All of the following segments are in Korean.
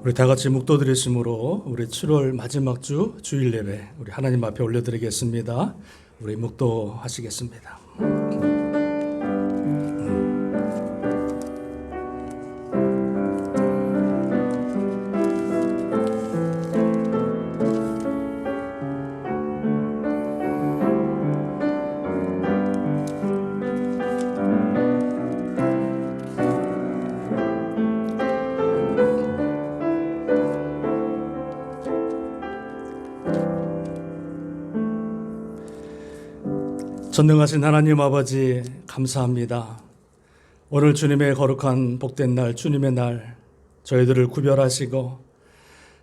우리 다 같이 묵도 드리심으로 우리 7월 마지막 주 주일 예배 우리 하나님 앞에 올려드리겠습니다. 우리 묵도 하시겠습니다. 전능하신 하나님 아버지 감사합니다. 오늘 주님의 거룩한 복된 날, 주님의 날 저희들을 구별하시고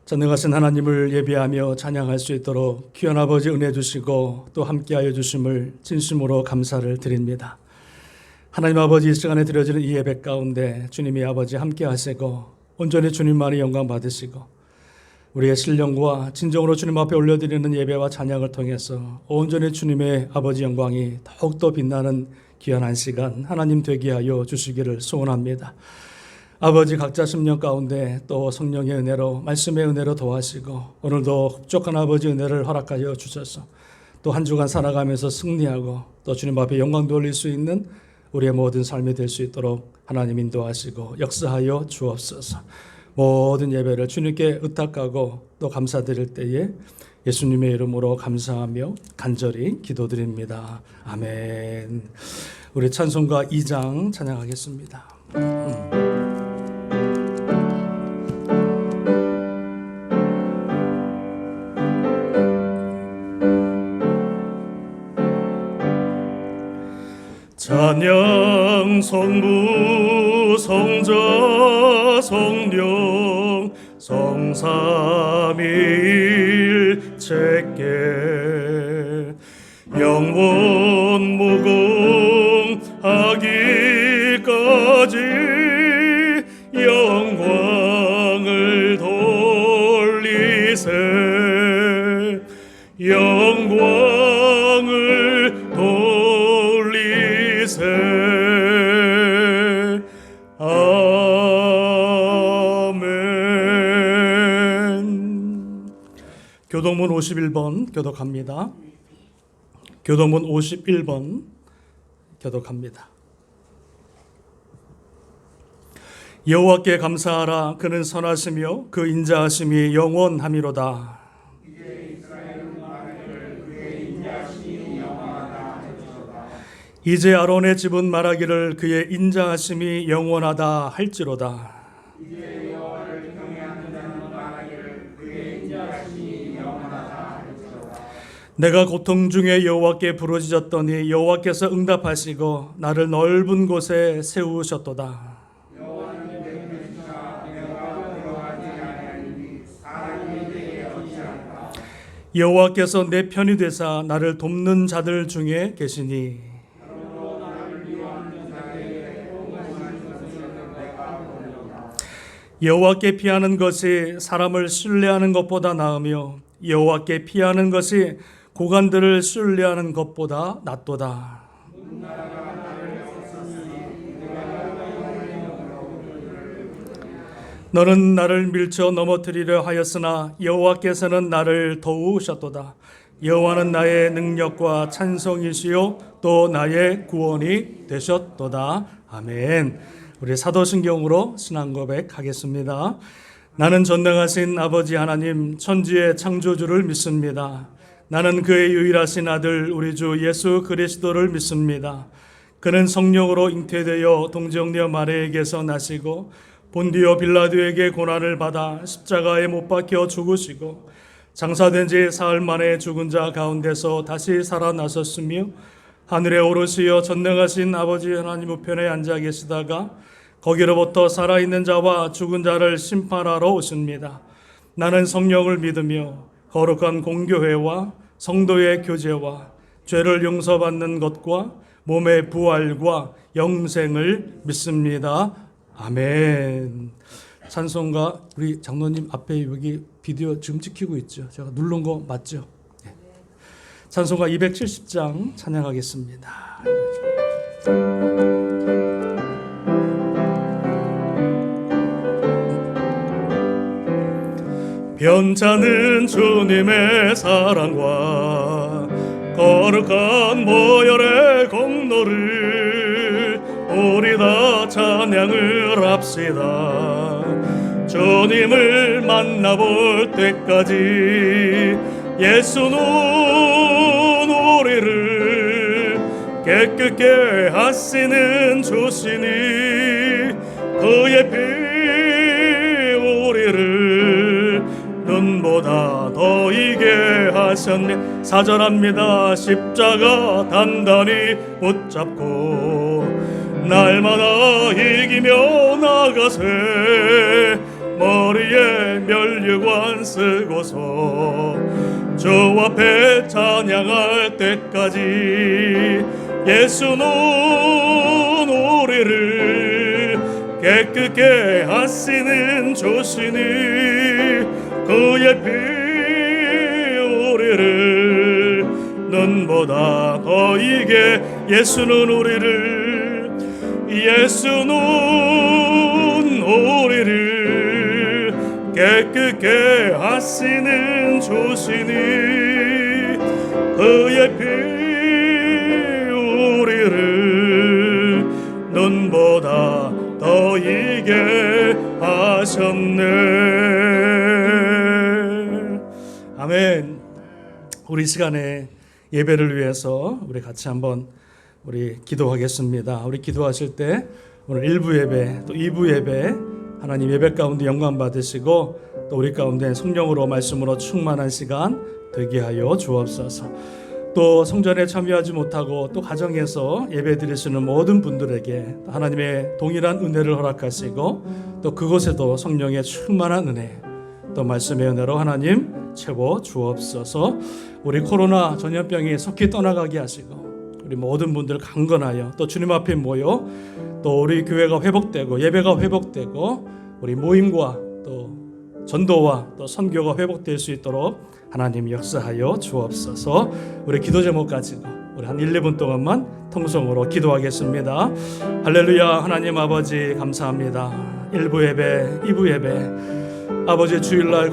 전능하신 하나님을 예배하며 찬양할 수 있도록 귀한 아버지 은혜 주시고 또 함께하여 주심을 진심으로 감사를 드립니다. 하나님 아버지 이 시간에 드려지는 이 예배 가운데 주님이 아버지 함께하시고 온전히 주님만이 영광 받으시고 우리의 신령과 진정으로 주님 앞에 올려드리는 예배와 찬양을 통해서 온전히 주님의 아버지 영광이 더욱더 빛나는 귀한 한 시간 하나님 되게 하여 주시기를 소원합니다. 아버지 각자 심령 가운데 또 성령의 은혜로 말씀의 은혜로 도와시고 오늘도 흡족한 아버지 은혜를 허락하여 주셔서 또 한 주간 살아가면서 승리하고 또 주님 앞에 영광 돌릴 수 있는 우리의 모든 삶이 될 수 있도록 하나님 인도하시고 역사하여 주옵소서. 모든 예배를 주님께 의탁하고 또 감사드릴 때에 예수님의 이름으로 감사하며 간절히 기도드립니다. 아멘. 우리 찬송가 2장 찬양하겠습니다. 찬양 성부 성자 성령 성삼위일체께 영원 무궁하기까지 영광을 돌리세 영광을 돌리세 교동문 51번 교독합니다. 교동문 51번 교독합니다. 여호와께 감사하라. 그는 선하시며 그 인자하심이 영원함이로다. 이제 아론의 집은 말하기를 그의 인자하심이 영원하다 할지로다. 내가 고통 중에 여호와께 부르짖었더니 여호와께서 응답하시고 나를 넓은 곳에 세우셨도다. 여호와께서 내 편이 되사 나를 돕는 자들 중에 계시니 여호와께 피하는 것이 사람을 신뢰하는 것보다 나으며 여호와께 피하는 것이 고관들을 신뢰하는 것보다 낫도다. 너는 나를 밀쳐 넘어뜨리려 하였으나 여호와께서는 나를 도우셨도다. 여호와는 나의 능력과 찬송이시요 또 나의 구원이 되셨도다. 아멘. 우리 사도신경으로 신앙 고백하겠습니다. 나는 전능하신 아버지 하나님 천지의 창조주를 믿습니다. 나는 그의 유일하신 아들 우리 주 예수 그리스도를 믿습니다. 그는 성령으로 잉태되어 동정녀 마리아에게서 나시고 본디오 빌라도에게 고난을 받아 십자가에 못 박혀 죽으시고 장사된 지 사흘 만에 죽은 자 가운데서 다시 살아나셨으며 하늘에 오르시어 전능하신 아버지 하나님 우편에 앉아 계시다가 거기로부터 살아있는 자와 죽은 자를 심판하러 오십니다. 나는 성령을 믿으며 거룩한 공교회와 성도의 교제와 죄를 용서받는 것과 몸의 부활과 영생을 믿습니다. 아멘. 찬송가 우리 장로님 앞에 여기 비디오 지금 찍히고 있죠. 제가 누른 거 맞죠? 네. 찬송가 270장 찬양하겠습니다. 변찮은 주님의 사랑과 거룩한 보혈의 공로를 우리 다 찬양을 합시다. 주님을 만나볼 때까지 예수는 우리를 깨끗게 하시는 주시니 그의 피 우리를 눈보다 더 이게 하셨네. 사절합니다. 십자가 단단히 붙잡고 날마다 이기며 나가세. 머리에 면류관 쓰고서 주 앞에 찬양할 때까지 예수는 우리를 깨끗게 하시는 주시니 그의 피 우리를 눈보다 더 이게 예수는 우리를 깨끗게 하시는 주시니 그의 피 우리를 눈보다 더 이게 하셨네. 아멘. 우리 시간에 예배를 위해서 우리 같이 한번 우리 기도하겠습니다. 우리 기도하실 때 오늘 1부 예배 또 2부 예배 하나님 예배 가운데 영광 받으시고 또 우리 가운데 성령으로 말씀으로 충만한 시간 되게 하여 주옵소서. 또 성전에 참여하지 못하고 또 가정에서 예배 드리시는 모든 분들에게 하나님의 동일한 은혜를 허락하시고 또 그곳에도 성령의 충만한 은혜 또 말씀의 은혜로 하나님 채워 주옵소서. 우리 코로나 전염병이 속히 떠나가게 하시고 우리 모든 분들 강건하여 또 주님 앞에 모여 또 우리 교회가 회복되고 예배가 회복되고 우리 모임과 또 전도와 또 선교가 회복될 수 있도록 하나님 역사하여 주옵소서. 우리 기도 제목 가지고 우리 한 1, 2분 동안만 통성으로 기도하겠습니다. 할렐루야. 하나님 아버지 감사합니다. 1부 예배 2부 예배 아버지 주일날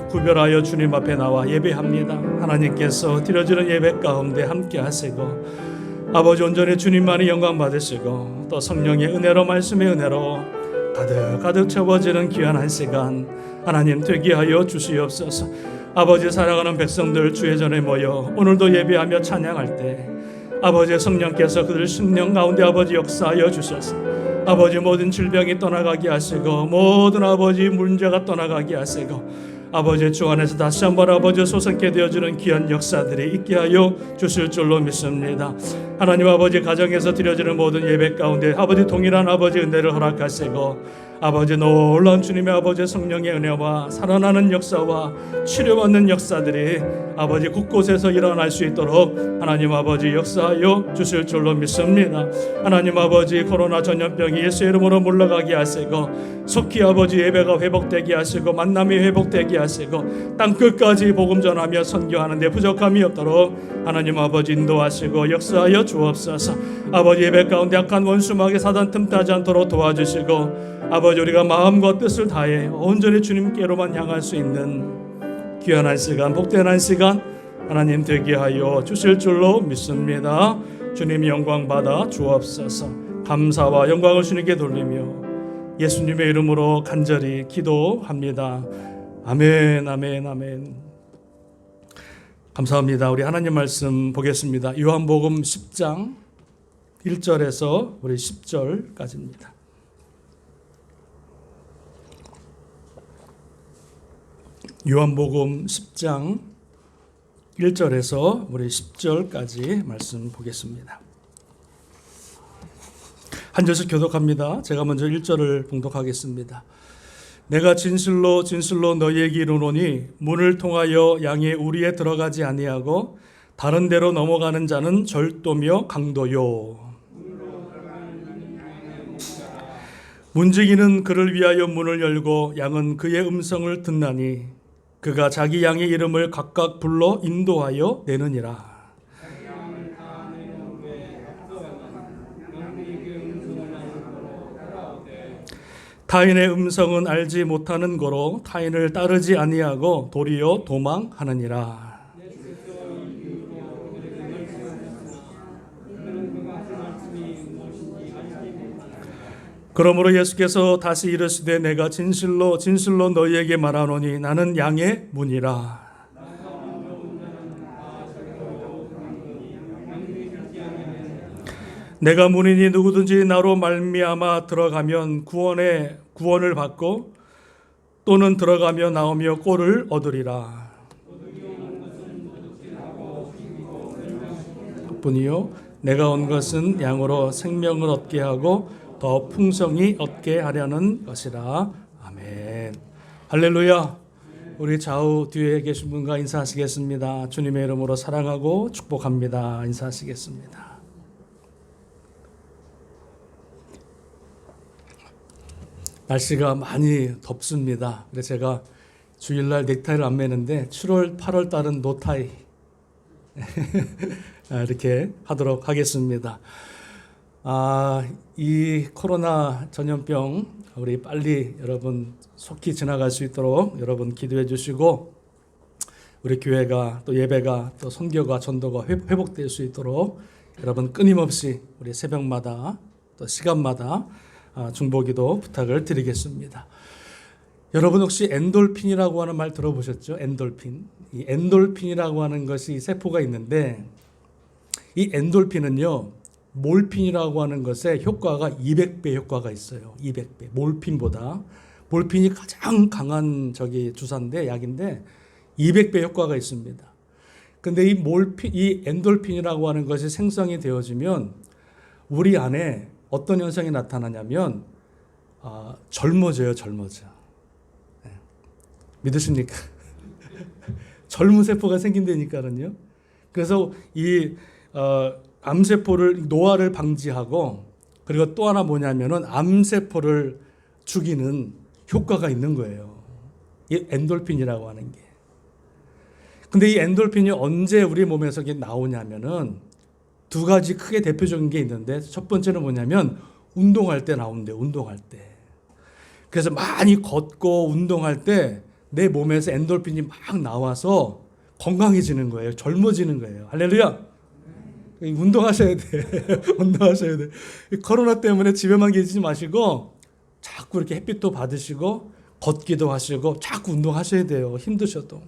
구별하여 주님 앞에 나와 예배합니다. 하나님께서 드려지는 예배 가운데 함께 하시고 아버지 온전히 주님만이 영광 받으시고 또 성령의 은혜로 말씀의 은혜로 가득 채워지는 귀한 한 시간 하나님 되게 하여 주시옵소서. 아버지 사랑하는 백성들 주의 전에 모여 오늘도 예배하며 찬양할 때 아버지의 성령께서 그들 심령 가운데 아버지 역사하여 주셔서 아버지 모든 질병이 떠나가게 하시고 모든 아버지 문제가 떠나가게 하시고 아버지 주 안에서 다시 한번 아버지 소생케 되어주는 귀한 역사들이 있게 하여 주실 줄로 믿습니다. 하나님 아버지 가정에서 드려지는 모든 예배 가운데 아버지 동일한 아버지 은혜를 허락하시고 아버지 놀라운 주님의 아버지 성령의 은혜와 살아나는 역사와 치료받는 역사들이 아버지 곳곳에서 일어날 수 있도록 하나님 아버지 역사하여 주실 줄로 믿습니다. 하나님 아버지 코로나 전염병이 예수 이름으로 물러가게 하시고 속히 아버지 예배가 회복되게 하시고 만남이 회복되게 하시고 땅끝까지 복음 전하며 선교하는 데 부족함이 없도록 하나님 아버지 인도하시고 역사하여 주옵소서. 아버지 예배 가운데 약한 원수마귀 사단 틈타지 않도록 도와주시고 아버지 우리가 마음과 뜻을 다해 온전히 주님께로만 향할 수 있는 귀한 한 시간 복된 한 시간 하나님 되게 하여 주실 줄로 믿습니다. 주님 영광 받아 주옵소서. 감사와 영광을 주님께 돌리며 예수님의 이름으로 간절히 기도합니다. 아멘 아멘 아멘. 감사합니다. 우리 하나님 말씀 보겠습니다. 요한복음 10장 1절에서 우리 10절까지입니다. 요한복음 10장 1절에서 우리 10절까지 말씀 보겠습니다. 한 절씩 교독합니다. 제가 먼저 1절을 봉독하겠습니다. 내가 진실로 진실로 너희에게 이르노니 문을 통하여 양의 우리에 들어가지 아니하고 다른 데로 넘어가는 자는 절도며 강도요. 문지기는 그를 위하여 문을 열고 양은 그의 음성을 듣나니 그가 자기 양의 이름을 각각 불러 인도하여 내느니라. 타인의 음성은 알지 못하는 거로 타인을 따르지 아니하고 도리어 도망하느니라. 그러므로 예수께서 다시 이르시되 내가 진실로 진실로 너희에게 말하노니 나는 양의 문이라. 내가 문이니 누구든지 나로 말미암아 들어가면 구원을 받고 또는 들어가며 나오며 꼴을 얻으리라. 뿐이요 내가 온 것은 양으로 생명을 얻게 하고 더 풍성히 얻게 하려는 것이라. 아멘. 할렐루야. 우리 좌우 뒤에 계신 분과 인사하시겠습니다. 주님의 이름으로 사랑하고 축복합니다. 인사하시겠습니다. 날씨가 많이 덥습니다. 그래서 제가 주일날 넥타이를 안 매는데 7월, 8월 달은 노타이 이렇게 하도록 하겠습니다. 이 코로나 전염병 우리 빨리 여러분 속히 지나갈 수 있도록 여러분 기도해 주시고 우리 교회가 또 예배가 또 선교가 전도가 회복될 수 있도록 여러분 끊임없이 우리 새벽마다 또 시간마다 중보기도 부탁을 드리겠습니다. 여러분 혹시 엔돌핀이라고 하는 말 들어보셨죠? 엔돌핀. 이 엔돌핀이라고 하는 것이 세포가 있는데 이 엔돌핀은요 몰핀이라고 하는 것의 효과가 200배 효과가 있어요. 200배. 몰핀보다. 몰핀이 가장 강한 주사인데 약인데 200배 효과가 있습니다. 근데 이 엔돌핀이라고 하는 것이 생성이 되어지면 우리 안에 어떤 현상이 나타나냐면 젊어져요. 네. 믿으십니까? 젊은 세포가 생긴다니까요. 그래서 이 암세포를 노화를 방지하고 그리고 또 하나 뭐냐면은 암세포를 죽이는 효과가 있는 거예요. 이 엔돌핀이라고 하는 게. 근데 이 엔돌핀이 언제 우리 몸에서 나오냐면은 두 가지 크게 대표적인 게 있는데 첫 번째는 뭐냐면 운동할 때 나온대요. 운동할 때. 그래서 많이 걷고 운동할 때 내 몸에서 엔돌핀이 막 나와서 건강해지는 거예요. 젊어지는 거예요. 할렐루야. 운동하셔야 돼. 운동하셔야 돼. 코로나 때문에 집에만 계시지 마시고 자꾸 이렇게 햇빛도 받으시고 걷기도 하시고 자꾸 운동하셔야 돼요. 힘드셔도.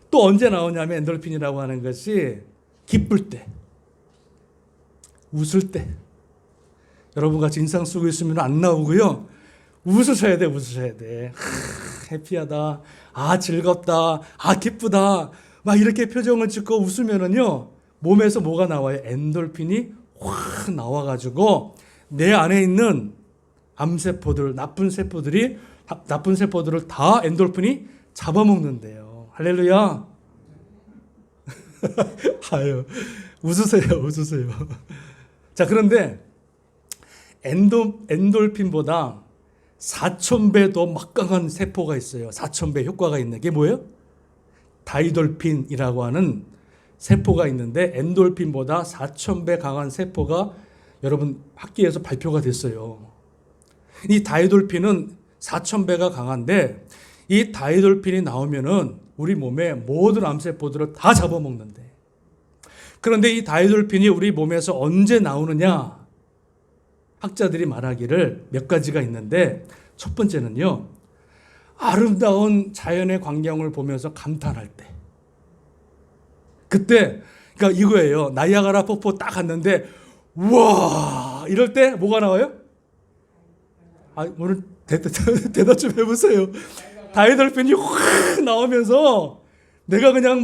또 언제 나오냐면 엔돌핀이라고 하는 것이 기쁠 때, 웃을 때. 여러분 같이 인상 쓰고 있으면 안 나오고요. 웃으셔야 돼. 웃으셔야 돼. 해피하다. 즐겁다. 기쁘다. 막 이렇게 표정을 짓고 웃으면은요. 몸에서 뭐가 나와요? 엔돌핀이 확 나와가지고 내 안에 있는 암세포들, 나쁜 세포들을 다 엔돌핀이 잡아먹는데요. 할렐루야. 웃으세요. 자, 그런데 엔돌핀보다 4,000배 더 막강한 세포가 있어요. 4,000배 효과가 있는 게 뭐예요? 다이돌핀이라고 하는 세포가 있는데 엔돌핀보다 4,000배 강한 세포가 여러분 학계에서 발표가 됐어요. 이 다이돌핀은 4,000배가 강한데 이 다이돌핀이 나오면은 우리 몸의 모든 암세포들을 다 잡아먹는데. 그런데 이 다이돌핀이 우리 몸에서 언제 나오느냐? 학자들이 말하기를 몇 가지가 있는데 첫 번째는요. 아름다운 자연의 광경을 보면서 감탄할 때. 그때 그러니까 이거예요. 나이아가라 폭포 딱 갔는데 우와 이럴 때 뭐가 나와요? 오늘 대답 좀 해보세요. 다이돌핀이 확 나오면서 내가 그냥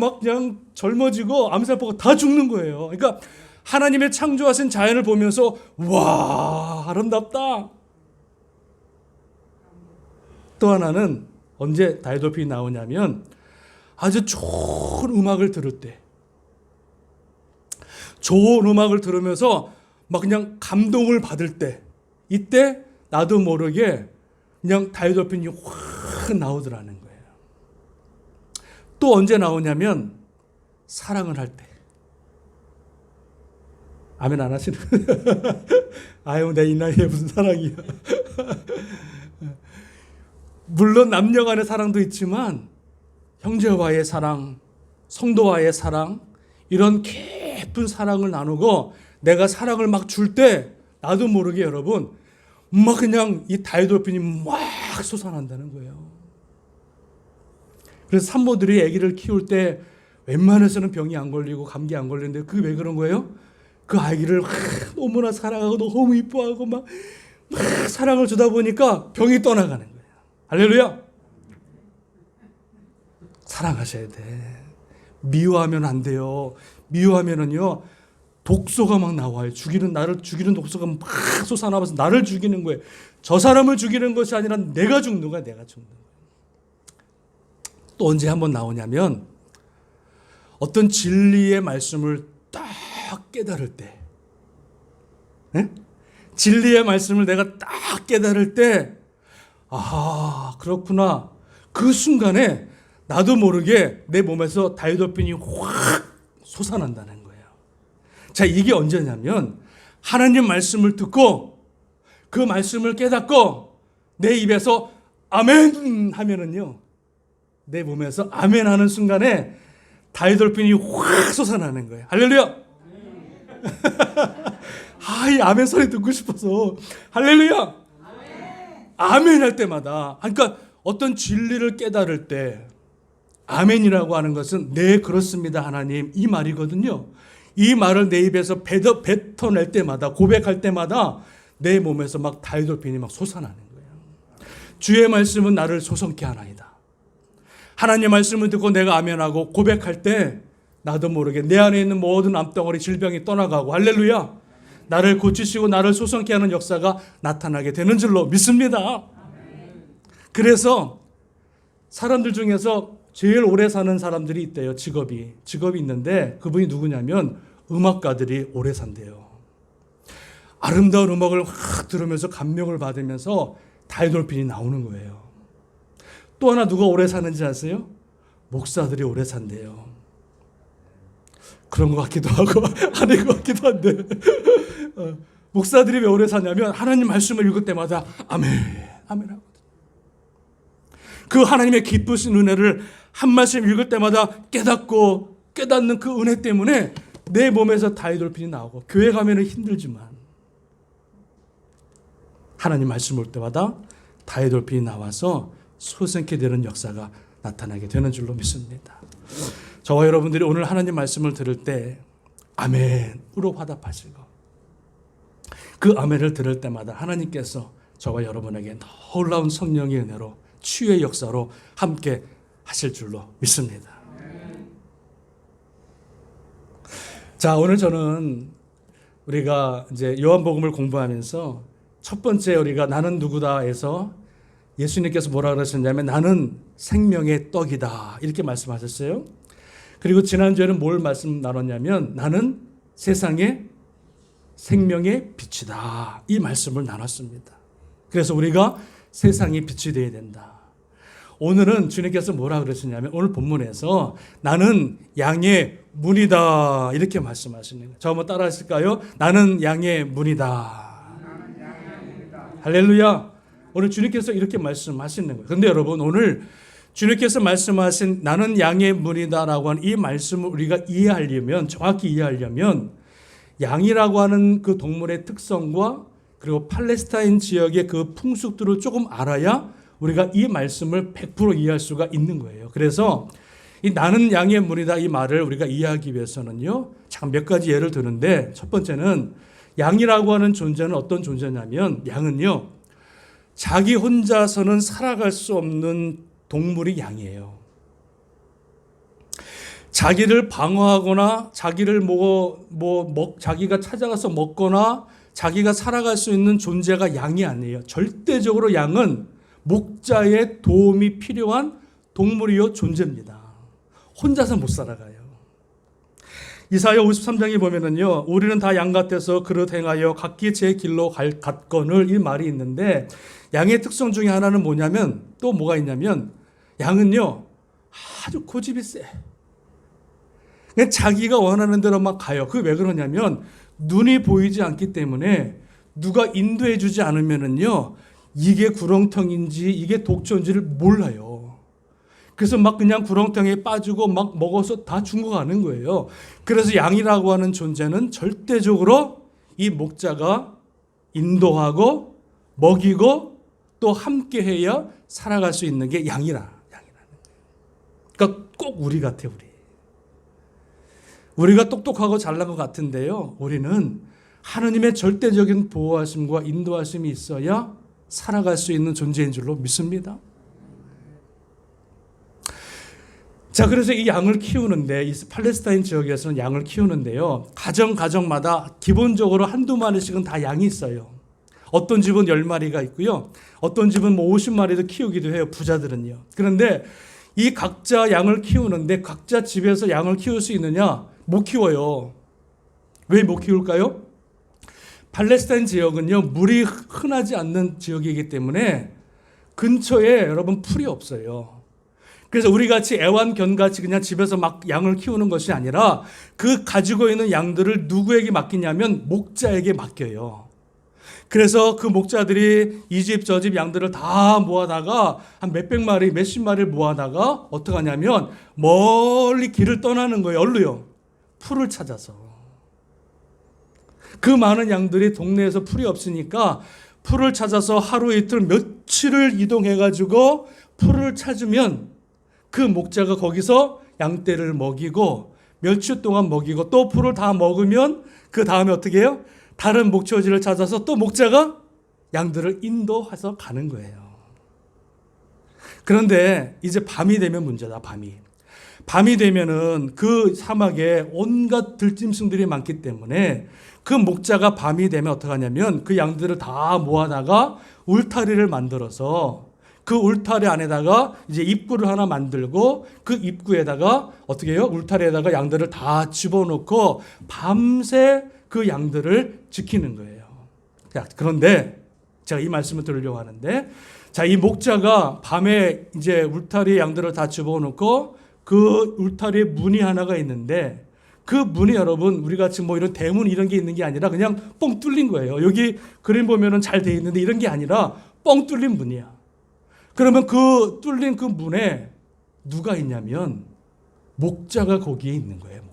젊어지고 암세포가 다 죽는 거예요. 그러니까 하나님의 창조하신 자연을 보면서 와 아름답다. 또 하나는 언제 다이돌핀이 나오냐면 아주 좋은 음악을 들을 때. 좋은 음악을 들으면서 막 그냥 감동을 받을 때. 이때 나도 모르게 그냥 다이돌핀이 확 나오더라는 거예요. 또 언제 나오냐면 사랑을 할 때. 아멘 안 하시는? 아유 내 이 나이에 무슨 사랑이야. 물론 남녀 간의 사랑도 있지만 형제와의 사랑, 성도와의 사랑, 이런 깊은 사랑을 나누고 내가 사랑을 막 줄 때 나도 모르게 여러분 막 그냥 이 다이돌핀이 막 솟아난다는 거예요. 그래서 산모들이 아기를 키울 때 웬만해서는 병이 안 걸리고 감기 안 걸리는데 그게 왜 그런 거예요? 그 아기를 너무나 사랑하고 너무 이뻐하고 막 사랑을 주다 보니까 병이 떠나가는 거예요. 할렐루야. 사랑하셔야 돼. 미워하면 안 돼요. 미워하면은요 독소가 막 나와요. 나를 죽이는 독소가 막 솟아나면서 나를 죽이는 거예요. 저 사람을 죽이는 것이 아니라 내가 죽는 거야. 내가 죽는 거야. 또 언제 한번 나오냐면 어떤 진리의 말씀을 딱 깨달을 때, 네? 진리의 말씀을 내가 딱 깨달을 때, 아 그렇구나. 그 순간에 나도 모르게 내 몸에서 다이돌핀이 확 솟아난다는 거예요. 자, 이게 언제냐면 하나님 말씀을 듣고 그 말씀을 깨닫고 내 입에서 아멘 하면은요 내 몸에서 아멘 하는 순간에 다이돌핀이 확 솟아나는 거예요. 할렐루야. 이 아멘 소리 듣고 싶어서 할렐루야. 아멘 할 때마다, 그러니까 어떤 진리를 깨달을 때 아멘이라고 하는 것은 네 그렇습니다 하나님 이 말이거든요. 이 말을 내 입에서 뱉어낼 때마다, 고백할 때마다 내 몸에서 막 다이돌핀이 막 솟아나는 거예요. 주의 말씀은 나를 소성케 하나이다. 하나님 말씀을 듣고 내가 아멘하고 고백할 때 나도 모르게 내 안에 있는 모든 암덩어리 질병이 떠나가고, 할렐루야, 나를 고치시고 나를 소성케 하는 역사가 나타나게 되는 줄로 믿습니다. 그래서 사람들 중에서 제일 오래 사는 사람들이 있대요. 직업이 있는데 그분이 누구냐면 음악가들이 오래 산대요. 아름다운 음악을 확 들으면서 감명을 받으면서 다이돌핀이 나오는 거예요. 또 하나 누가 오래 사는지 아세요? 목사들이 오래 산대요. 그런 것 같기도 하고 아닌 것 같기도 한데 목사들이 왜 오래 사냐면 하나님 말씀을 읽을 때마다 아멘 아멘 하거든요. 그 하나님의 기쁘신 은혜를 한 말씀 읽을 때마다 깨닫는 그 은혜 때문에 내 몸에서 다이돌핀이 나오고, 교회 가면 힘들지만 하나님 말씀 올 때마다 다이돌핀이 나와서 소생케 되는 역사가 나타나게 되는 줄로 믿습니다. 저와 여러분들이 오늘 하나님 말씀을 들을 때 아멘으로 화답하시고 그 아멘을 들을 때마다 하나님께서 저와 여러분에게 놀라운 성령의 은혜로 치유의 역사로 함께 하실 줄로 믿습니다. 자, 오늘 저는 우리가 이제 요한복음을 공부하면서 첫 번째 우리가 나는 누구다에서 예수님께서 뭐라 그러셨냐면 나는 생명의 떡이다 이렇게 말씀하셨어요. 그리고 지난주에는 뭘 말씀 나눴냐면 나는 세상의 생명의 빛이다 이 말씀을 나눴습니다. 그래서 우리가 세상의 빛이 되어야 된다. 오늘은 주님께서 뭐라 그러시냐면 오늘 본문에서 나는 양의 문이다 이렇게 말씀하시는 거예요. 저 한번 따라 하실까요? 나는 양의 문이다. 할렐루야. 오늘 주님께서 이렇게 말씀하시는 거예요. 그런데 여러분 오늘 주님께서 말씀하신 나는 양의 문이다라고 하는 이 말씀을 우리가 이해하려면, 정확히 이해하려면 양이라고 하는 그 동물의 특성과 그리고 팔레스타인 지역의 그 풍습들을 조금 알아야 우리가 이 말씀을 100% 이해할 수가 있는 거예요. 그래서 이 나는 양의 문이다 이 말을 우리가 이해하기 위해서는요, 참 몇 가지 예를 드는데, 첫 번째는 양이라고 하는 존재는 어떤 존재냐면 양은요 자기 혼자서는 살아갈 수 없는 동물이 양이에요. 자기를 방어하거나 자기를 자기가 찾아가서 먹거나 자기가 살아갈 수 있는 존재가 양이 아니에요. 절대적으로 양은 목자의 도움이 필요한 동물이요 존재입니다. 혼자서 못 살아가요. 이사야 53장에 보면은요, 우리는 다 양 같아서 그릇 행하여 각기 제 길로 갔거늘 이 말이 있는데, 양의 특성 중에 하나는 뭐냐면, 또 뭐가 있냐면 양은요 아주 고집이 세. 그냥 자기가 원하는 대로 막 가요. 그게 왜 그러냐면 눈이 보이지 않기 때문에 누가 인도해 주지 않으면은요 이게 구렁텅인지 이게 독초인지를 몰라요. 그래서 막 그냥 구렁텅이에 빠지고 막 먹어서 다 죽어가는 거예요. 그래서 양이라고 하는 존재는 절대적으로 이 목자가 인도하고 먹이고 또 함께해야 살아갈 수 있는 게 양이라는 거예요. 그러니까 꼭 우리 같아요. 우리가 똑똑하고 잘난 것 같은데요. 우리는 하느님의 절대적인 보호하심과 인도하심이 있어야 살아갈 수 있는 존재인 줄로 믿습니다. 자, 그래서 이 양을 키우는데, 이 팔레스타인 지역에서는 양을 키우는데요. 가정마다 기본적으로 한두 마리씩은 다 양이 있어요. 어떤 집은 10마리가 있고요. 어떤 집은 뭐 50마리도 키우기도 해요. 부자들은요. 그런데 이 각자 양을 키우는데 각자 집에서 양을 키울 수 있느냐? 못 키워요. 왜 못 키울까요? 팔레스타인 지역은요, 물이 흔하지 않는 지역이기 때문에 근처에 여러분 풀이 없어요. 그래서 우리 같이 애완견같이 그냥 집에서 막 양을 키우는 것이 아니라 그 가지고 있는 양들을 누구에게 맡기냐면 목자에게 맡겨요. 그래서 그 목자들이 이 집 저 집 양들을 다 모아다가 한 몇백 마리 몇십 마리를 모아다가 어떻게 하냐면 멀리 길을 떠나는 거예요. 얼루요. 풀을 찾아서. 그 많은 양들이 동네에서 풀이 없으니까 풀을 찾아서 하루 이틀 며칠을 이동해가지고 풀을 찾으면 그 목자가 거기서 양떼를 먹이고 며칠 동안 먹이고 또 풀을 다 먹으면 그 다음에 어떻게 해요? 다른 목초지를 찾아서 또 목자가 양들을 인도해서 가는 거예요. 그런데 이제 밤이 되면 문제다. 밤이 되면은 그 사막에 온갖 들짐승들이 많기 때문에 그 목자가 밤이 되면 어떻게 하냐면 그 양들을 다 모아다가 울타리를 만들어서 그 울타리 안에다가 이제 입구를 하나 만들고 그 입구에다가 어떻게 해요? 울타리에다가 양들을 다 집어넣고 밤새 그 양들을 지키는 거예요. 자, 그런데 제가 이 말씀을 드리려고 하는데, 자, 이 목자가 밤에 이제 울타리에 양들을 다 집어넣고 그 울타리에 문이 하나가 있는데 그 문이 여러분 우리 같이 뭐 이런 대문 이런 게 있는 게 아니라 그냥 뻥 뚫린 거예요. 여기 그림 보면은 잘 돼 있는데 이런 게 아니라 뻥 뚫린 문이야. 그러면 그 뚫린 그 문에 누가 있냐면 목자가 거기에 있는 거예요.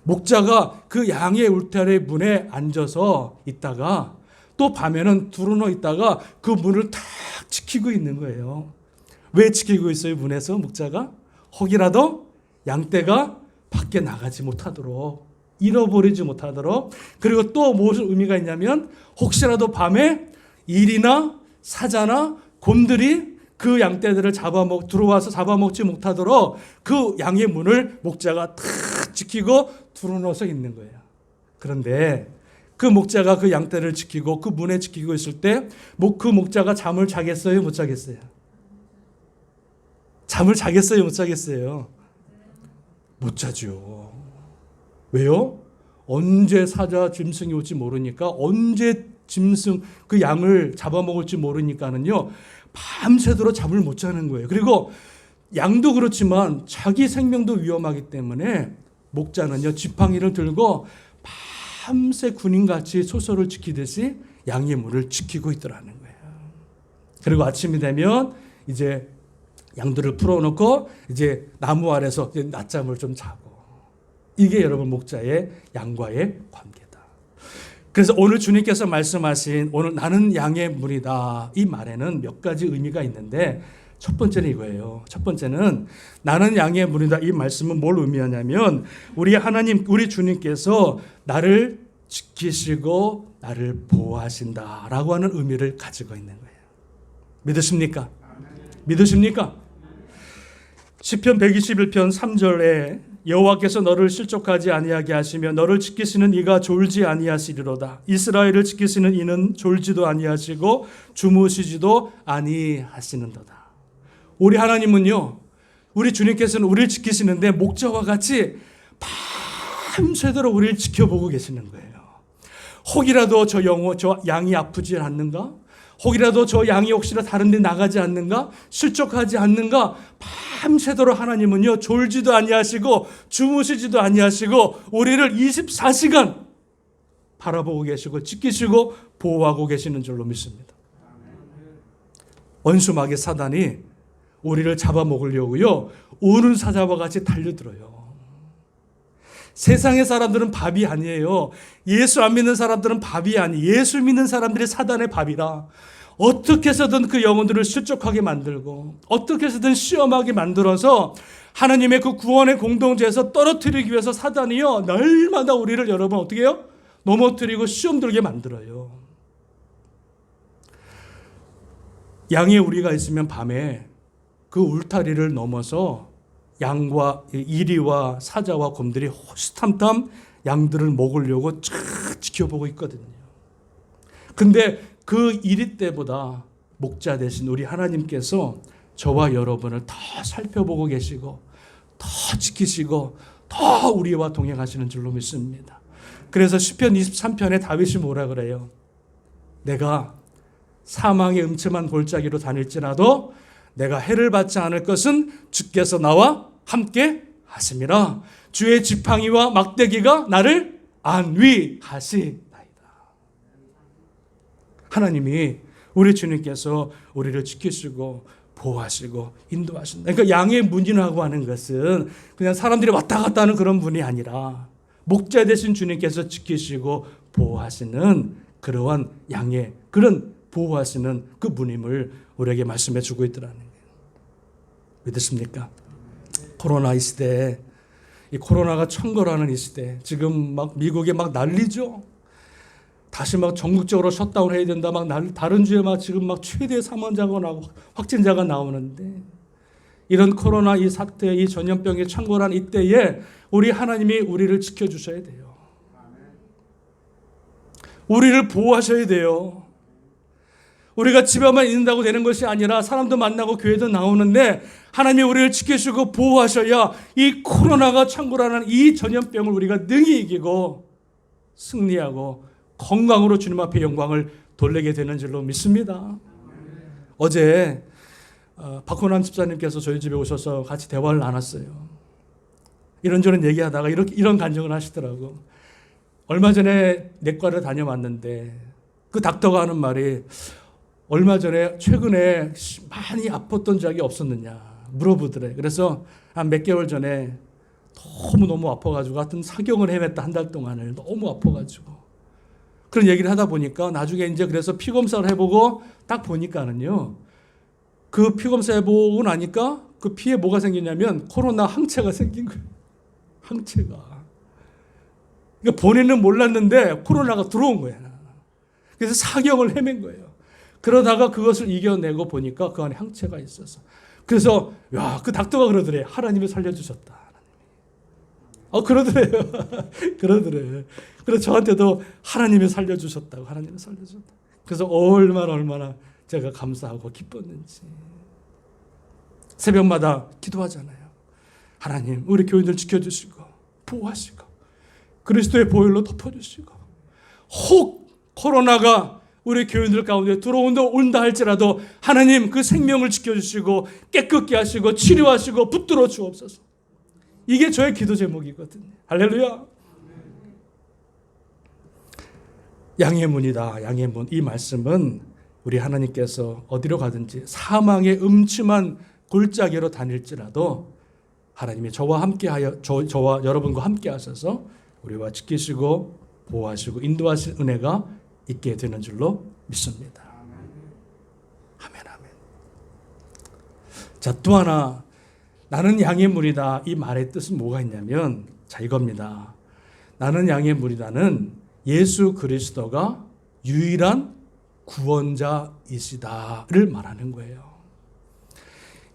목자가 그 양의 울타리 문에 앉아서 있다가 또 밤에는 두루누워 있다가 그 문을 탁 지키고 있는 거예요. 왜 지키고 있어요? 문에서 목자가? 혹이라도 양떼가 밖에 나가지 못하도록, 잃어버리지 못하도록. 그리고 또 무슨 의미가 있냐면 혹시라도 밤에 일이나 사자나 곰들이 그 양떼들을 들어와서 잡아먹지 못하도록 그 양의 문을 목자가 탁 지키고 두루누워서 있는 거예요. 그런데 그 목자가 그 양떼를 지키고 그 문에 지키고 있을 때 그 목자가 잠을 자겠어요? 못 자겠어요? 잠을 자겠어요? 못 자겠어요? 못 자죠. 왜요? 언제 사자 짐승이 올지 모르니까, 언제 짐승 그 양을 잡아먹을지 모르니까는요 밤새도록 잠을 못 자는 거예요. 그리고 양도 그렇지만 자기 생명도 위험하기 때문에 목자는요 지팡이를 들고 밤새 군인같이 소설을 지키듯이 양의 문을 지키고 있더라는 거예요. 그리고 아침이 되면 이제 양들을 풀어놓고 이제 나무 아래서 이제 낮잠을 좀 자고. 이게 여러분 목자의 양과의 관계다. 그래서 오늘 주님께서 말씀하신 오늘 나는 양의 문이다 이 말에는 몇 가지 의미가 있는데 첫 번째는 이거예요. 첫 번째는 나는 양의 문이다 이 말씀은 뭘 의미하냐면 우리 하나님, 우리 주님께서 나를 지키시고 나를 보호하신다라고 하는 의미를 가지고 있는 거예요. 믿으십니까? 믿으십니까? 시편 121편 3절에 여호와께서 너를 실족하지 아니하게 하시며 너를 지키시는 이가 졸지 아니하시리로다. 이스라엘을 지키시는 이는 졸지도 아니하시고 주무시지도 아니하시는도다. 우리 하나님은요, 우리 주님께서는 우리를 지키시는데 목자와 같이 밤새도록 우리를 지켜보고 계시는 거예요. 혹이라도 저 양이 아프지 않는가? 혹이라도 저 양이 혹시나 다른 데 나가지 않는가? 실족하지 않는가? 밤새도록 하나님은요 졸지도 아니하시고 주무시지도 아니하시고 우리를 24시간 바라보고 계시고 지키시고 보호하고 계시는 줄로 믿습니다. 원수마귀 사단이 우리를 잡아먹으려고요, 우는 사자와 같이 달려들어요. 세상의 사람들은 밥이 아니에요. 예수 안 믿는 사람들은 밥이 아니에요. 예수 믿는 사람들이 사단의 밥이라 어떻게 해서든 그 영혼들을 실족하게 만들고 어떻게 해서든 시험하게 만들어서 하나님의 그 구원의 공동체에서 떨어뜨리기 위해서 사단이요, 날마다 우리를 여러분 어떻게 해요? 넘어뜨리고 시험 들게 만들어요. 양의 우리가 있으면 밤에 그 울타리를 넘어서 양과 이리와 사자와 곰들이 호시탐탐 양들을 먹으려고 쫙 지켜보고 있거든요. 근데 그 이리 때보다 목자 되신 우리 하나님께서 저와 여러분을 더 살펴보고 계시고 더 지키시고 더 우리와 동행하시는 줄로 믿습니다. 그래서 시편 23편에 다윗이 뭐라 그래요? 내가 사망의 음침한 골짜기로 다닐지라도 내가 해를 받지 않을 것은 주께서 나와 함께 하심이라. 주의 지팡이와 막대기가 나를 안위하시나이다. 하나님이 우리 주님께서 우리를 지키시고 보호하시고 인도하신다. 그러니까 양의 문이라고 하는 것은 그냥 사람들이 왔다 갔다 하는 그런 분이 아니라 목자 되신 주님께서 지키시고 보호하시는 그러한 양의 그런 보호하시는 그 분임을 우리에게 말씀해 주고 있더라는 거예요. 믿으십니까? 코로나 이 시대에, 이 코로나가 천거라는 이 시대, 지금 막 미국에 막 난리죠. 다시 막 전국적으로 셧다운 해야 된다. 막 다른 주에 막 지금 막 최대 사망자가 나고 확진자가 나오는데, 이런 코로나 이 사태, 이 전염병의 천거란 이때에 우리 하나님이 우리를 지켜주셔야 돼요. 우리를 보호하셔야 돼요. 우리가 집에만 있는다고 되는 것이 아니라 사람도 만나고 교회도 나오는데 하나님이 우리를 지키시고 보호하셔야 이 코로나가 창고라는 이 전염병을 우리가 능히 이기고 승리하고 건강으로 주님 앞에 영광을 돌리게 되는 줄로 믿습니다. 어제 박훈환 집사님께서 저희 집에 오셔서 같이 대화를 나눴어요. 이런저런 얘기하다가 이런 간증을 하시더라고. 얼마 전에 내과를 다녀왔는데 그 닥터가 하는 말이, 얼마 전에 최근에 많이 아팠던 적이 없었느냐 물어보더래. 그래서 한 몇 개월 전에 너무 아파가지고 하여튼 사경을 헤맸다. 한 달 동안을 너무 아파가지고 그런 얘기를 하다 보니까 나중에 이제 그래서 피 검사를 해보고 딱 보니까는요, 그 피 검사 해보고 나니까 그 피에 뭐가 생겼냐면 코로나 항체가 생긴 거예요. 항체가. 그러니까 본인은 몰랐는데 코로나가 들어온 거야. 그래서 사경을 헤맨 거예요. 그러다가 그것을 이겨내고 보니까 그 안에 항체가 있어서. 그래서 그 닥터가 그러더래. 하나님이 살려주셨다. 그러더래요. 그러더래. 그래서 저한테도 하나님이 살려주셨다고. 하나님이 살려주셨다. 그래서 얼마나 제가 감사하고 기뻤는지. 새벽마다 기도하잖아요. 하나님, 우리 교인들 지켜주시고 보호하시고 그리스도의 보혈로 덮어주시고, 혹 코로나가 우리 교인들 가운데 온다 할지라도 하나님 그 생명을 지켜주시고 깨끗게 하시고 치료하시고 붙들어 주옵소서. 이게 저의 기도 제목이거든요. 할렐루야. 양의 문이다. 양의 문. 이 말씀은 우리 하나님께서 어디로 가든지 사망의 음침한 골짜기로 다닐지라도 하나님이 저와 함께하여 저와 여러분과 함께 하셔서 우리와 지키시고 보호하시고 인도하실 은혜가 있게 되는 줄로 믿습니다. 아멘, 아멘. 자, 또 하나, 나는 양의 물이다. 이 말의 뜻은 뭐가 있냐면, 자, 이겁니다. 나는 양의 물이다는 예수 그리스도가 유일한 구원자이시다를 말하는 거예요.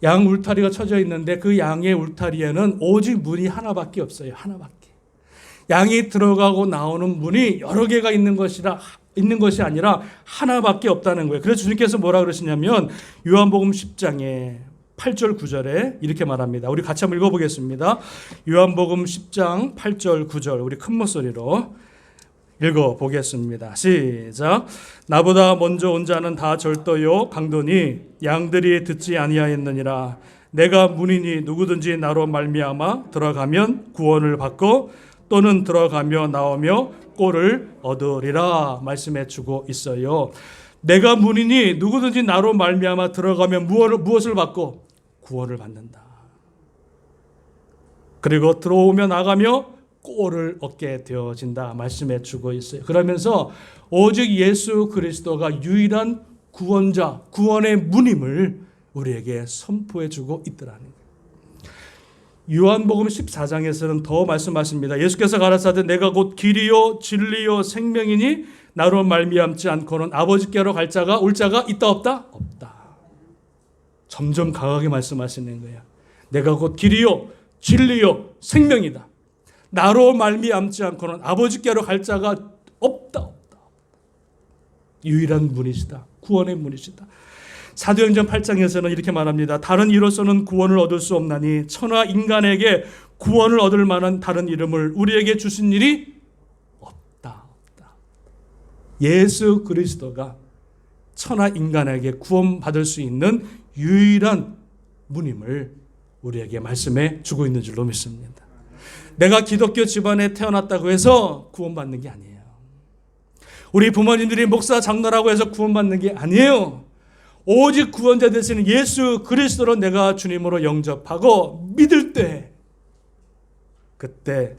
양 울타리가 쳐져 있는데 그 양의 울타리에는 오직 문이 하나밖에 없어요. 하나밖에. 양이 들어가고 나오는 문이 여러 개가 있는 것이 아니라 하나밖에 없다는 거예요. 그래서 주님께서 뭐라 그러시냐면 요한복음 10장에 8절 9절에 이렇게 말합니다. 우리 같이 한번 읽어보겠습니다. 요한복음 10장 8절 9절 우리 큰 목소리로 읽어보겠습니다. 시작. 나보다 먼저 온 자는 다 절도요 강도니 양들이 듣지 아니하였느니라. 내가 문이니 누구든지 나로 말미암아 들어가면 구원을 받고 또는 들어가며 나오며 꼴을 얻으리라 말씀해 주고 있어요. 내가 문이니 누구든지 나로 말미암아 들어가면 무엇을 받고? 구원을 받는다. 그리고 들어오며 나가며 꼴을 얻게 되어진다 말씀해 주고 있어요. 그러면서 오직 예수 그리스도가 유일한 구원자, 구원의 문임을 우리에게 선포해 주고 있더라는 거예요. 요한복음 14장에서는 더 말씀하십니다. 예수께서 가라사대 내가 곧 길이요 진리요 생명이니 나로 말미암지 않고는 아버지께로 갈 자가 올 자가 있다 없다? 없다. 점점 강하게 말씀하시는 거예요. 내가 곧 길이요 진리요 생명이다. 나로 말미암지 않고는 아버지께로 갈 자가 없다. 유일한 문이시다. 구원의 문이시다. 사도행전 8장에서는 이렇게 말합니다. 다른 이로서는 구원을 얻을 수 없나니 천하 인간에게 구원을 얻을 만한 다른 이름을 우리에게 주신 일이 없다. 예수 그리스도가 천하 인간에게 구원받을 수 있는 유일한 문임을 우리에게 말씀해 주고 있는 줄로 믿습니다. 내가 기독교 집안에 태어났다고 해서 구원받는 게 아니에요. 우리 부모님들이 목사 장로라고 해서 구원받는 게 아니에요. 오직 구원자 되시는 예수 그리스도로 내가 주님으로 영접하고 믿을 때, 그때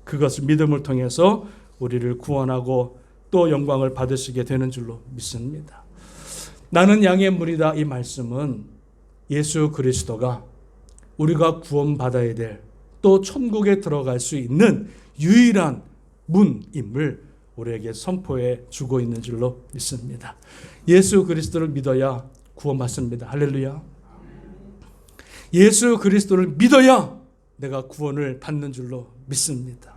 그것을 믿음을 통해서 우리를 구원하고 또 영광을 받으시게 되는 줄로 믿습니다. 나는 양의 물이다 이 말씀은 예수 그리스도가 우리가 구원받아야 될 또 천국에 들어갈 수 있는 유일한 문임을 우리에게 선포해 주고 있는 줄로 믿습니다. 예수 그리스도를 믿어야 구원받습니다. 할렐루야. 예수 그리스도를 믿어야 내가 구원을 받는 줄로 믿습니다.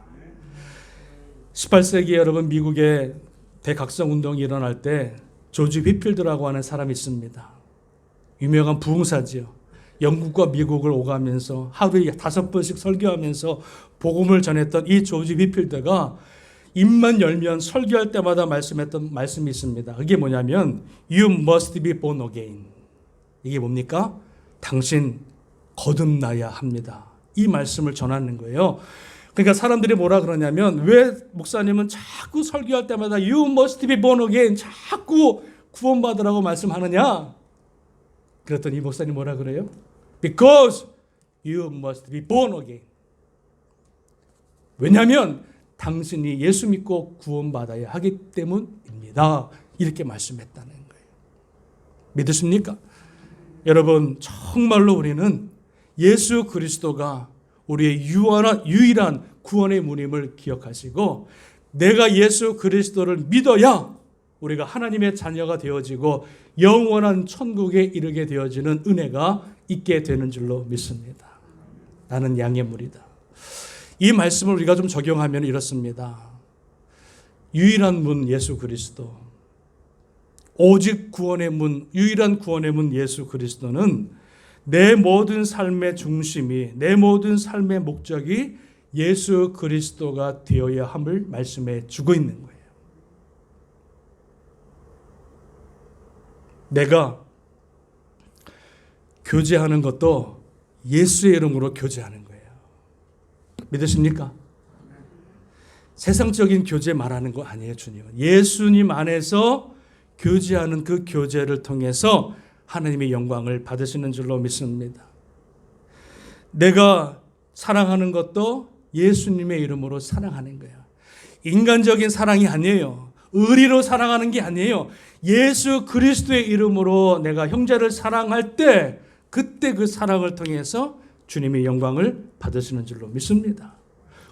18세기 여러분 미국의 대각성 운동이 일어날 때 조지 휘필드라고 하는 사람이 있습니다. 유명한 부흥사지요. 영국과 미국을 오가면서 하루에 5번씩 설교하면서 복음을 전했던 이 조지 휘필드가 입만 열면 설교할 때마다 말씀했던 말씀이 있습니다. 그게 뭐냐면 You must be born again. 이게 뭡니까? 당신 거듭나야 합니다. 이 말씀을 전하는 거예요. 그러니까 사람들이 뭐라 그러냐면 왜 목사님은 자꾸 설교할 때마다 You must be born again 자꾸 구원받으라고 말씀하느냐? 그랬더니 이 목사님 뭐라 그래요? Because you must be born again. 왜냐하면 당신이 예수 믿고 구원받아야 하기 때문입니다. 이렇게 말씀했다는 거예요. 믿으십니까? 여러분 정말로 우리는 예수 그리스도가 우리의 유일한 구원의 문임을 기억하시고 내가 예수 그리스도를 믿어야 우리가 하나님의 자녀가 되어지고 영원한 천국에 이르게 되어지는 은혜가 있게 되는 줄로 믿습니다. 나는 양의 물이다. 이 말씀을 우리가 좀 적용하면 이렇습니다. 유일한 문 예수 그리스도, 오직 구원의 문, 유일한 구원의 문 예수 그리스도는 내 모든 삶의 중심이, 내 모든 삶의 목적이 예수 그리스도가 되어야 함을 말씀해 주고 있는 거예요. 내가 교제하는 것도 예수의 이름으로 교제하는 거예요. 믿으십니까? 세상적인 교제 말하는 거 아니에요, 주님은. 예수님 안에서 교제하는 그 교제를 통해서 하나님의 영광을 받으시는 줄로 믿습니다. 내가 사랑하는 것도 예수님의 이름으로 사랑하는 거예요. 인간적인 사랑이 아니에요. 의리로 사랑하는 게 아니에요. 예수 그리스도의 이름으로 내가 형제를 사랑할 때 그때 그 사랑을 통해서 주님의 영광을 받으시는 줄로 믿습니다.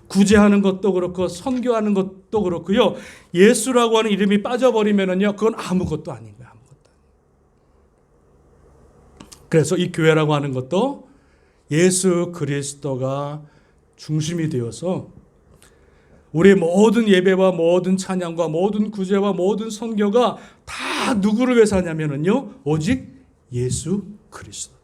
구제하는 것도 그렇고 선교하는 것도 그렇고요. 예수라고 하는 이름이 빠져버리면은요, 그건 아무것도 아닌 거예요. 아무것도. 그래서 이 교회라고 하는 것도 예수 그리스도가 중심이 되어서 우리의 모든 예배와 모든 찬양과 모든 구제와 모든 선교가 다 누구를 위해서 하냐면은요, 오직 예수 그리스도다.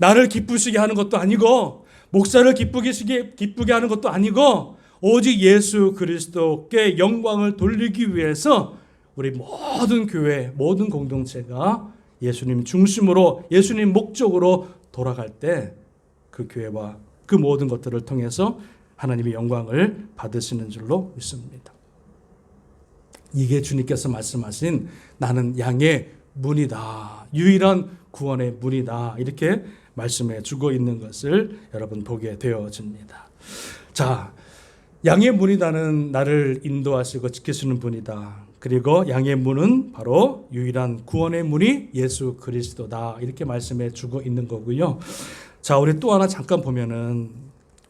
나를 기쁘시게 하는 것도 아니고 목사를 기쁘게 하는 것도 아니고 오직 예수 그리스도께 영광을 돌리기 위해서 우리 모든 교회, 모든 공동체가 예수님 중심으로, 예수님 목적으로 돌아갈 때 그 교회와 그 모든 것들을 통해서 하나님의 영광을 받으시는 줄로 믿습니다. 이게 주님께서 말씀하신 나는 양의 문이다. 유일한 구원의 문이다. 이렇게 말씀해 주고 있는 것을 여러분 보게 되어집니다. 자, 양의 문이다는 나를 인도하시고 지키시는 분이다. 그리고 양의 문은 바로 유일한 구원의 문이 예수 그리스도다. 이렇게 말씀해 주고 있는 거고요. 자, 우리 또 하나 잠깐 보면은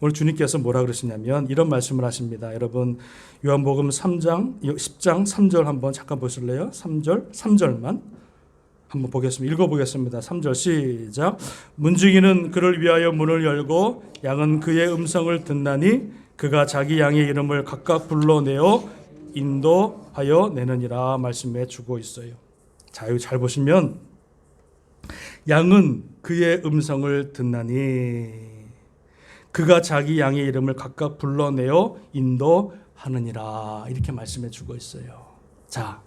오늘 주님께서 뭐라 그러시냐면 이런 말씀을 하십니다. 여러분 요한복음 3장 10장 3절 한번 잠깐 보실래요? 3절만 한번 보겠습니다. 읽어보겠습니다. 3절 시작. 문지기는 그를 위하여 문을 열고 양은 그의 음성을 듣나니 그가 자기 양의 이름을 각각 불러내어 인도하여 내느니라 말씀해 주고 있어요. 자, 여기 잘 보시면 양은 그의 음성을 듣나니 그가 자기 양의 이름을 각각 불러내어 인도하느니라 이렇게 말씀해 주고 있어요. 자,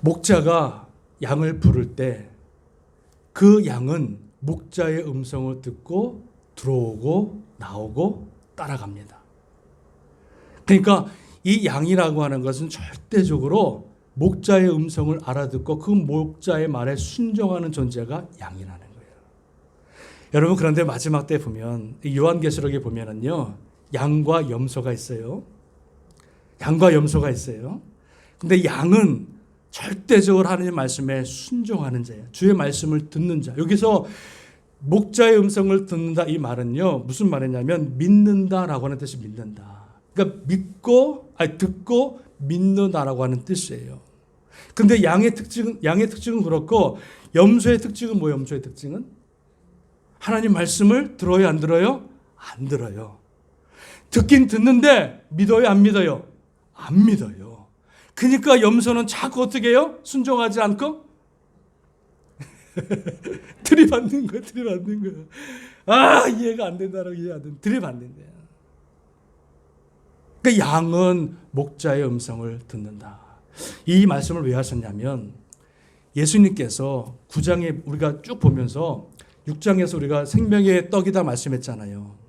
목자가 양을 부를 때 그 양은 목자의 음성을 듣고 들어오고 나오고 따라갑니다. 그러니까 이 양이라고 하는 것은 절대적으로 목자의 음성을 알아듣고 그 목자의 말에 순종하는 존재가 양이라는 거예요. 여러분 그런데 마지막 때 보면 요한계시록에 보면은요 양과 염소가 있어요. 양과 염소가 있어요. 근데 양은 절대적으로 하나님의 말씀에 순종하는 자예요. 주의 말씀을 듣는 자. 여기서 목자의 음성을 듣는다 이 말은요 무슨 말이냐면 믿는다라고 하는 뜻이 믿는다. 그러니까 듣고 믿는다라고 하는 뜻이에요. 근데 양의 특징은 그렇고 염소의 특징은 뭐예요? 염소의 특징은 하나님 말씀을 들어요, 안 들어요? 안 들어요. 듣긴 듣는데 믿어요, 안 믿어요? 안 믿어요. 그러니까 염소는 자꾸 어떻게 해요? 순종하지 않고 들이받는 거예요. 아, 이해가 안 된다라고 이해 안 된다. 들이받는 거예요. 그러니까 양은 목자의 음성을 듣는다. 이 말씀을 왜 하셨냐면 예수님께서 9장에 우리가 쭉 보면서 6장에서 우리가 생명의 떡이다 말씀했잖아요.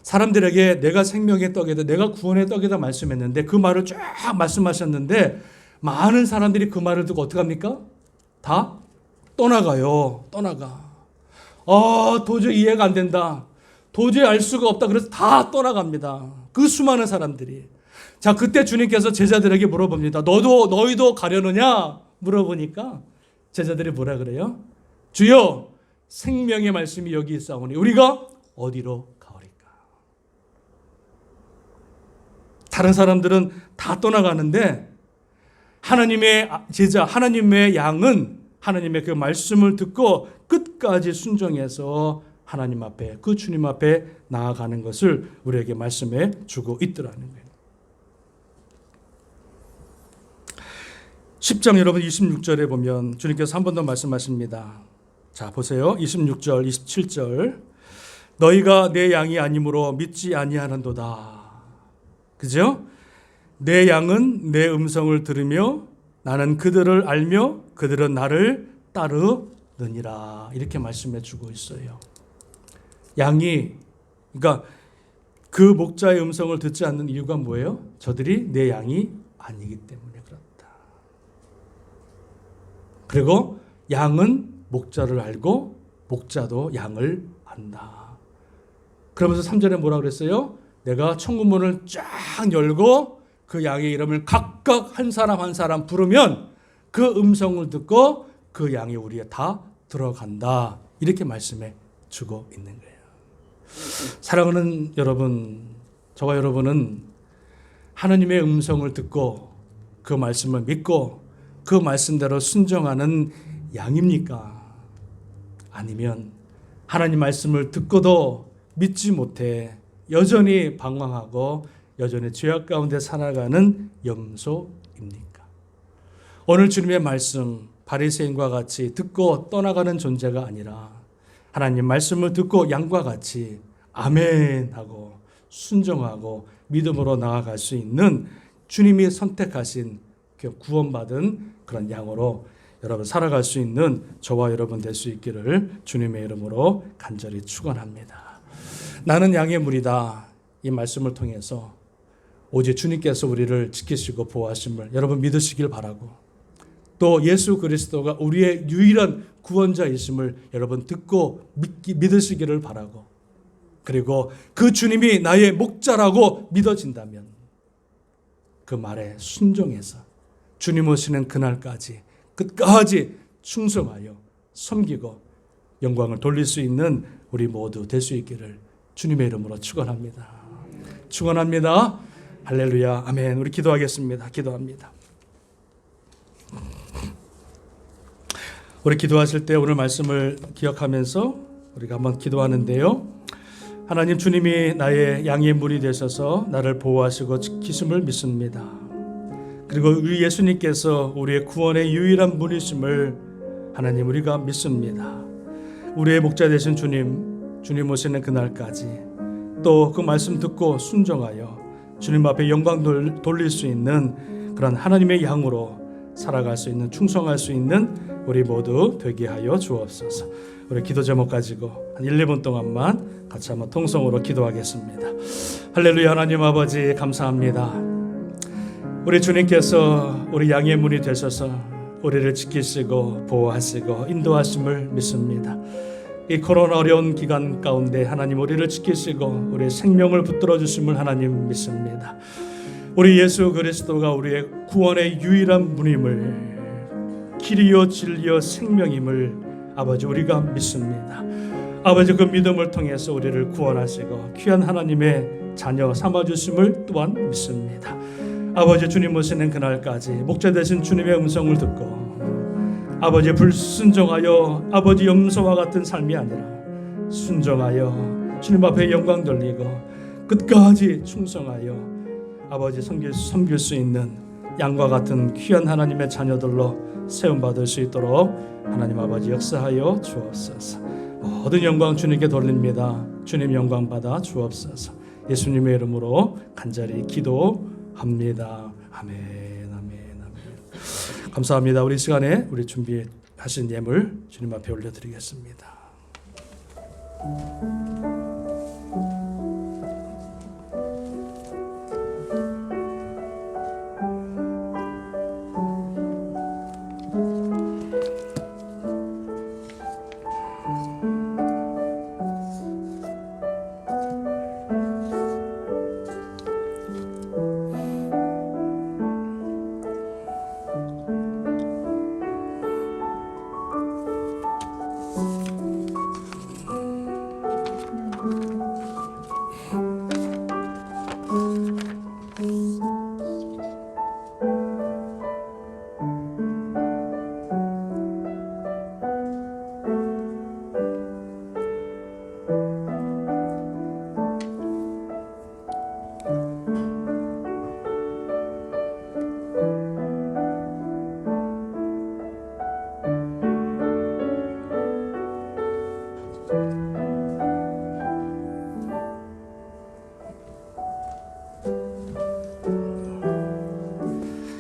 사람들에게 내가 생명의 떡이다, 내가 구원의 떡이다 말씀했는데 그 말을 쫙 말씀하셨는데 많은 사람들이 그 말을 듣고 어떻게 합니까? 다 떠나가요. 도저히 이해가 안 된다. 도저히 알 수가 없다. 그래서 다 떠나갑니다. 그 수많은 사람들이. 자, 그때 주님께서 제자들에게 물어봅니다. 너희도 가려느냐? 물어보니까 제자들이 뭐라 그래요? 주여, 생명의 말씀이 여기 있사오니 우리가 어디로 가오리까? 다른 사람들은 다 떠나가는데 하나님의 제자, 하나님의 양은 하나님의 그 말씀을 듣고 끝까지 순종해서 하나님 앞에, 그 주님 앞에 나아가는 것을 우리에게 말씀해 주고 있더라는 거예요. 10장 여러분 26절에 보면 주님께서 한 번 더 말씀하십니다. 자, 보세요. 26절, 27절. 너희가 내 양이 아니므로 믿지 아니하는도다. 그죠? 내 양은 내 음성을 들으며 나는 그들을 알며 그들은 나를 따르느니라. 이렇게 말씀해 주고 있어요. 양이, 그러니까 그 목자의 음성을 듣지 않는 이유가 뭐예요? 저들이 내 양이 아니기 때문에 그렇다. 그리고 양은 목자를 알고 목자도 양을 안다. 그러면서 3절에 뭐라 그랬어요? 내가 천국문을 쫙 열고 그 양의 이름을 각각 한 사람 한 사람 부르면 그 음성을 듣고 그 양이 우리에 다 들어간다. 이렇게 말씀해 주고 있는 거예요. 사랑하는 여러분, 저와 여러분은 하나님의 음성을 듣고 그 말씀을 믿고 그 말씀대로 순종하는 양입니까? 아니면 하나님 말씀을 듣고도 믿지 못해 여전히 방황하고 여전히 죄악 가운데 살아가는 염소입니까? 오늘 주님의 말씀 바리새인과 같이 듣고 떠나가는 존재가 아니라 하나님 말씀을 듣고 양과 같이 아멘 하고 순종하고 믿음으로 나아갈 수 있는 주님이 선택하신 구원받은 그런 양으로 여러분 살아갈 수 있는 저와 여러분 될 수 있기를 주님의 이름으로 간절히 축원합니다. 나는 양의 물이다. 이 말씀을 통해서 오직 주님께서 우리를 지키시고 보호하심을 여러분 믿으시길 바라고, 또 예수 그리스도가 우리의 유일한 구원자이심을 여러분 듣고 믿으시기를 바라고, 그리고 그 주님이 나의 목자라고 믿어진다면 그 말에 순종해서 주님 오시는 그날까지 끝까지 충성하여 섬기고 영광을 돌릴 수 있는 우리 모두 될 수 있기를 주님의 이름으로 축원합니다. 축원합니다. 할렐루야. 아멘. 우리 기도하겠습니다. 기도합니다. 우리 기도하실 때 오늘 말씀을 기억하면서 우리가 한번 기도하는데요. 하나님, 주님이 나의 양의 문이 되셔서 나를 보호하시고 지키심을 믿습니다. 그리고 우리 예수님께서 우리의 구원의 유일한 문이심을 하나님 우리가 믿습니다. 우리의 목자 되신 주님 오시는 그날까지 또 그 말씀 듣고 순종하여 주님 앞에 영광 돌릴 수 있는 그런 하나님의 양으로 살아갈 수 있는, 충성할 수 있는 우리 모두 되게 하여 주옵소서. 우리 기도 제목 가지고 한 1, 2분 동안만 같이 한번 통성으로 기도하겠습니다. 할렐루야. 하나님 아버지 감사합니다. 우리 주님께서 우리 양의 문이 되셔서 우리를 지키시고 보호하시고 인도하심을 믿습니다. 이 코로나 어려운 기간 가운데 하나님 우리를 지키시고 우리의 생명을 붙들어 주심을 하나님 믿습니다. 우리 예수 그리스도가 우리의 구원의 유일한 문임을, 길이요 진리요 생명임을 아버지 우리가 믿습니다. 아버지 그 믿음을 통해서 우리를 구원하시고 귀한 하나님의 자녀 삼아주심을 또한 믿습니다. 아버지 주님 오시는 그날까지 목자 되신 주님의 음성을 듣고 아버지 불순종하여 아버지 염소와 같은 삶이 아니라 순종하여 주님 앞에 영광 돌리고 끝까지 충성하여 아버지 섬길 수 있는 양과 같은 귀한 하나님의 자녀들로 세움받을 수 있도록 하나님 아버지 역사하여 주옵소서. 모든 영광 주님께 돌립니다. 주님 영광 받아 주옵소서. 예수님의 이름으로 간절히 기도합니다. 아멘. 감사합니다. 우리 시간에 우리 준비하신 예물 주님 앞에 올려드리겠습니다.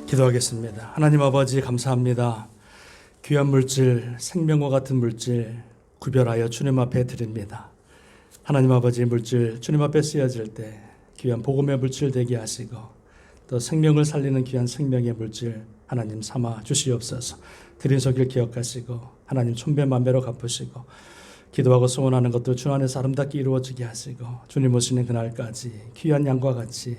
기도하겠습니다. 하나님 아버지 감사합니다. 귀한 물질, 생명과 같은 물질 구별하여 주님 앞에 드립니다. 하나님 아버지 물질 주님 앞에 쓰여질 때 귀한 복음의 물질 되게 하시고 또 생명을 살리는 귀한 생명의 물질 하나님 삼아 주시옵소서. 드린 소길 기억하시고 하나님 천배만배로 갚으시고 기도하고 소원하는 것들 주 안에서 아름답게 이루어지게 하시고 주님 오시는 그날까지 귀한 양과 같이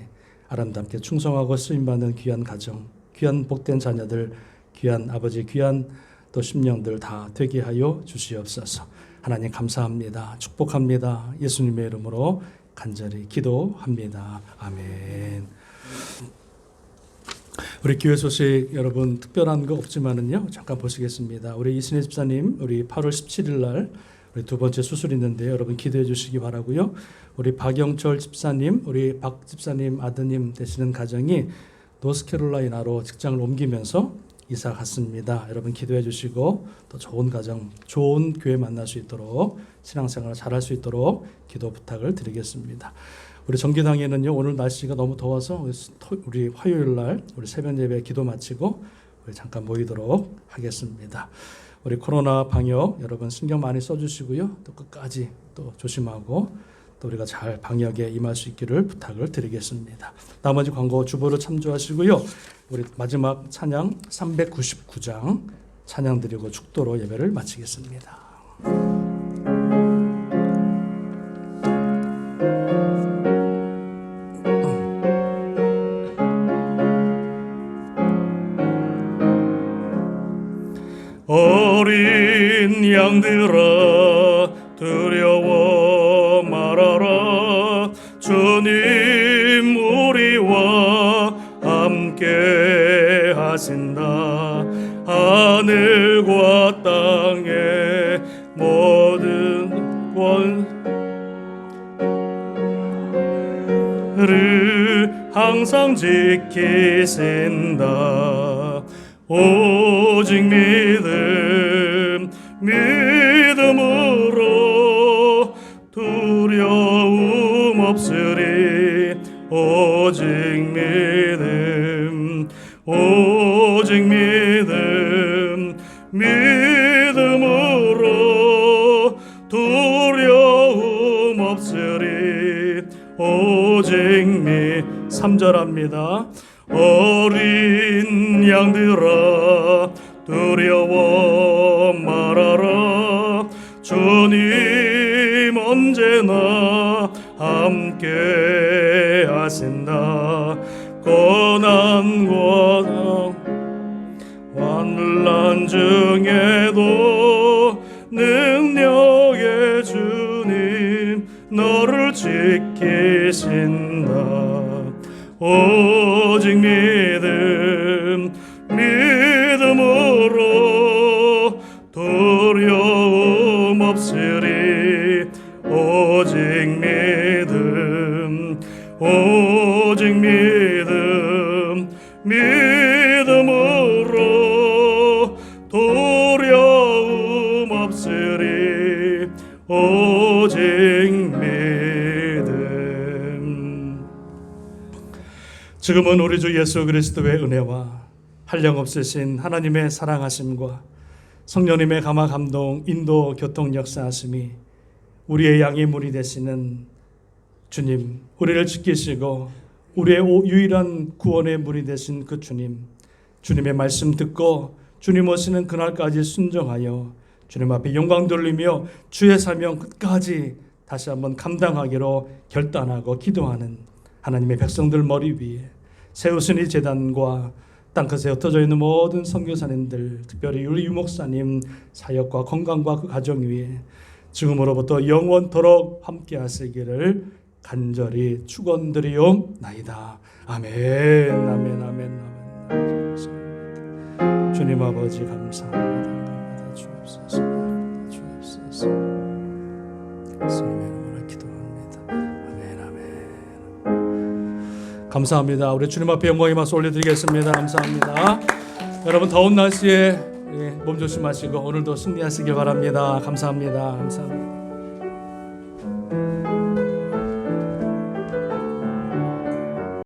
아름답게 충성하고 쓰임받는 귀한 가정, 귀한 복된 자녀들, 귀한 아버지, 귀한 또 심령들 다 되게 하여 주시옵소서. 하나님 감사합니다. 축복합니다. 예수님의 이름으로 간절히 기도합니다. 아멘. 우리 교회 소식 여러분 특별한 거 없지만은요 잠깐 보시겠습니다. 우리 이순혜 집사님 우리 8월 17일 날 우리 두 번째 수술 있는데 여러분 기도해 주시기 바라고요. 우리 박영철 집사님, 우리 박 집사님 아드님 되시는 가정이 노스캐롤라이나로 직장을 옮기면서 이사 갔습니다. 여러분 기도해 주시고 또 좋은 가정, 좋은 교회 만날 수 있도록 신앙생활을 잘할 수 있도록 기도 부탁을 드리겠습니다. 우리 정기당에는요 오늘 날씨가 너무 더워서 우리 화요일 날 우리 새벽 예배 기도 마치고 우리 잠깐 모이도록 하겠습니다. 우리 코로나 방역 여러분 신경 많이 써주시고요. 또 끝까지 또 조심하고 또 우리가 잘 방역에 임할 수 있기를 부탁을 드리겠습니다. 나머지 광고 주보를 참조하시고요. 우리 마지막 찬양 399장 찬양 드리고 축도로 예배를 마치겠습니다. 어린 양들아 두려워 말아라. 주님 우리와 함께 하신다. 하늘과 땅의 모든 권세를 항상 지키신다. 오직 믿음으로 두려움 없으리. 오직 믿음으로 두려움 없으리. 오직 3절합니다. 어린 양들아 두려워 말아라. 주님 언제나 함께 하신다. 고난과 환난 중에도 능력의 주님 너를 지키신다. 오직 믿음으로 두려움 없으리. 오직 믿음으로 두려움 없으리. 오직 지금은 우리 주 예수 그리스도의 은혜와 한량없으신 하나님의 사랑하심과 성령님의 감화 감동 인도 교통 역사하심이 우리의 양의 되시는 주님, 우리를 지키시고 우리의 유일한 구원의 문이 되신 그 주님의 말씀 듣고 주님 오시는 그날까지 순종하여 주님 앞에 영광 돌리며 주의 사명 끝까지 다시 한번 감당하기로 결단하고 기도하는 하나님의 백성들 머리 위에 세우신 이 재단과 땅끝에 흩어져 있는 모든 선교사님들, 특별히 우리 유목사님 사역과 건강과 그 가정 위에 지금으로부터 영원토록 함께 하시기를 간절히 축원드리옵나이다. 아멘, 아멘, 아멘, 아멘. 주님 아버지 감사합니다. 주옵소서, 주옵소서. 예수님의 이름으로 기도합니다. 아멘, 아멘. 감사합니다. 우리 주님 앞에 영광의 말씀 올려드리겠습니다. 감사합니다. 여러분 더운 날씨에 몸 조심하시고 오늘도 승리하시길 바랍니다. 감사합니다. 감사합니다.